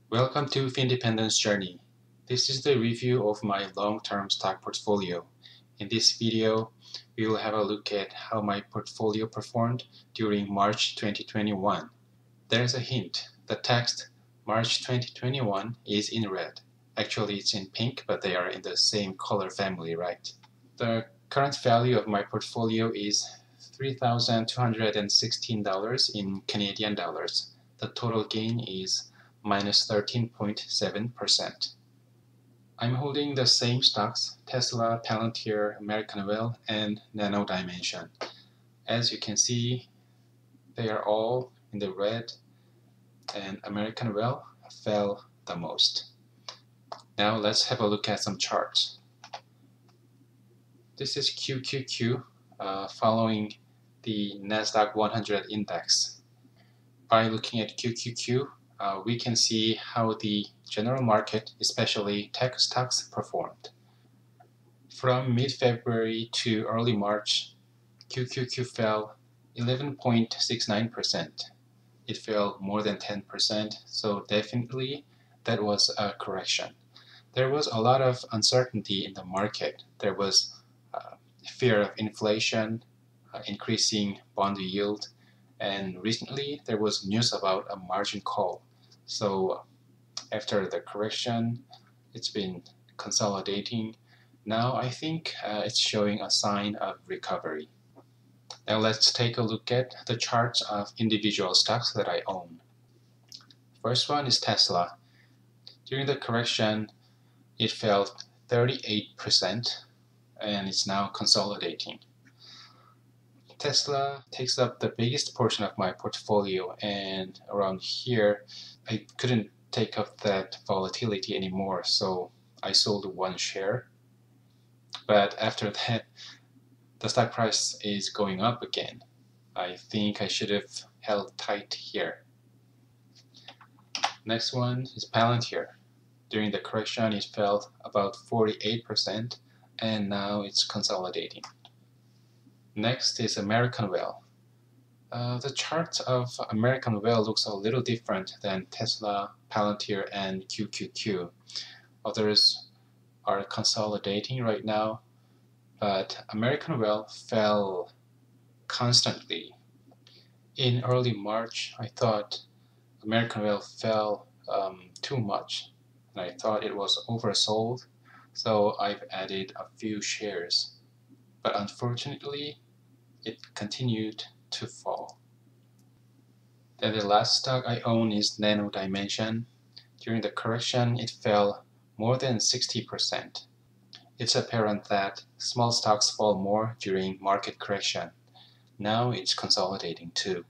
Welcome to Independence Journey. This is the review of my long-term stock portfolio. In this video, we will have a look at how my portfolio performed during March 2021. There's a hint. The text March 2021 is in red. Actually, it's in pink, but they are in the same color family, right? The current value of my portfolio is $3,216 in Canadian dollars. The total gain is minus 13.7%. I'm holding the same stocks, Tesla, Palantir, AMWL, and Nano. As you can see, they are all in the red, and AMWL fell the most. Now let's have a look at some charts. This is QQQ following the NASDAQ 100 index. By looking at QQQ, we can see how the general market, especially tech stocks, performed. From mid-February to early March, QQQ fell 11.69%. It fell more than 10%, so definitely that was a correction. There was a lot of uncertainty in the market. There was fear of inflation, increasing bond yield, and recently there was news about a margin call. So after the correction, it's been consolidating. Now I think it's showing a sign of recovery. Now let's take a look at the charts of individual stocks that I own. First one is Tesla. During the correction, it fell 38% and it's now consolidating. Tesla takes up the biggest portion of my portfolio, and around here I couldn't take up that volatility anymore, so I sold one share. But after that, the stock price is going up again. I think I should have held tight here. Next one is Palantir. During the correction, it fell about 48%, and now it's consolidating. Next is AMWL. The chart of AMWL looks a little different than Tesla, Palantir, and QQQ. Others are consolidating right now, but AMWL fell constantly. In early March, I thought AMWL fell too much, and I thought it was oversold, so I've added a few shares. But unfortunately, it continued to fall. Then the last stock I own is Nano. During the correction, it fell more than 60%. It's apparent that small stocks fall more during market correction. Now it's consolidating too.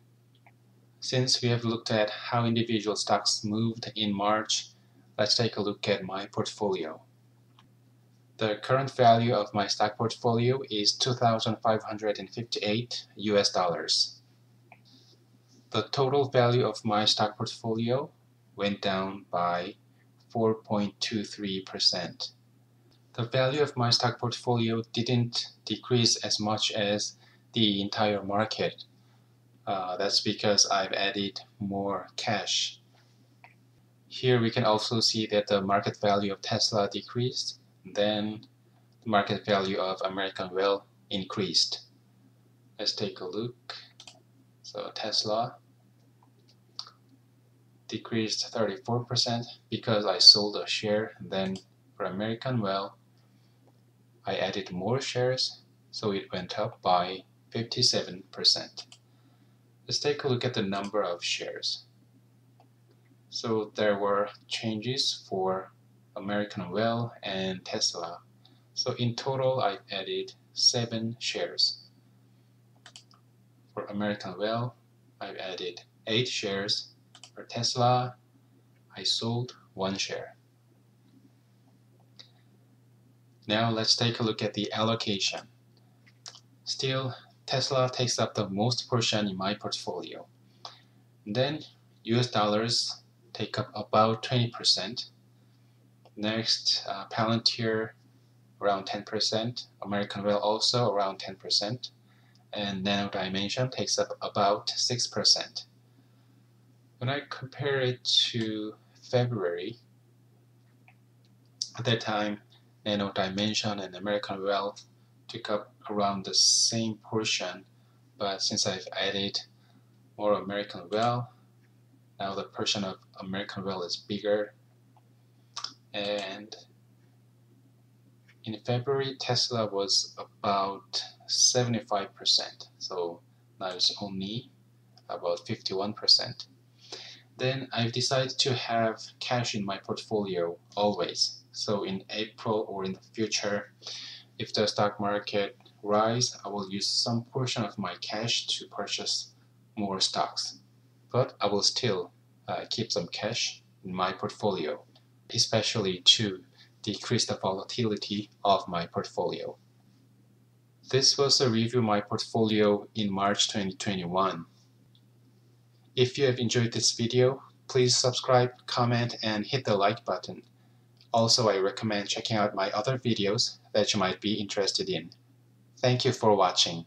Since we have looked at how individual stocks moved in March, let's take a look at my portfolio. The current value of my stock portfolio is $2,558 US. The total value of my stock portfolio went down by 4.23%. The value of my stock portfolio didn't decrease as much as the entire market. That's because I've added more cash. Here we can also see that the market value of Tesla decreased. Then the market value of AMWL increased. Let's take a look. So Tesla decreased 34% because I sold a share. Then for AMWL, I added more shares, so it went up by 57%. Let's take a look at the number of shares. So there were changes for AMWL and Tesla. So in total, I added 7 shares. For AMWL, I've added 8 shares. For Tesla, I sold 1 share. Now let's take a look at the allocation. Still, Tesla takes up the most portion in my portfolio. Then US dollars take up about 20%. Next, Palantir around 10%, AMWL also around 10%, and Nano takes up about 6%. When I compare it to February. At that time, Nano Dimension and American Well took up around the same portion, but since I've added more American Well, now the portion of American Well is bigger. And in February, Tesla was about 75%, so now it's only about 51%. Then I've decided to have cash in my portfolio always. So in April or in the future, if the stock market rise, I will use some portion of my cash to purchase more stocks. But I will still keep some cash in my portfolio, especially to decrease the volatility of my portfolio. This was a review of my portfolio in March 2021. If you have enjoyed this video, please subscribe, comment, and hit the like button. Also, I recommend checking out my other videos that you might be interested in. Thank you for watching.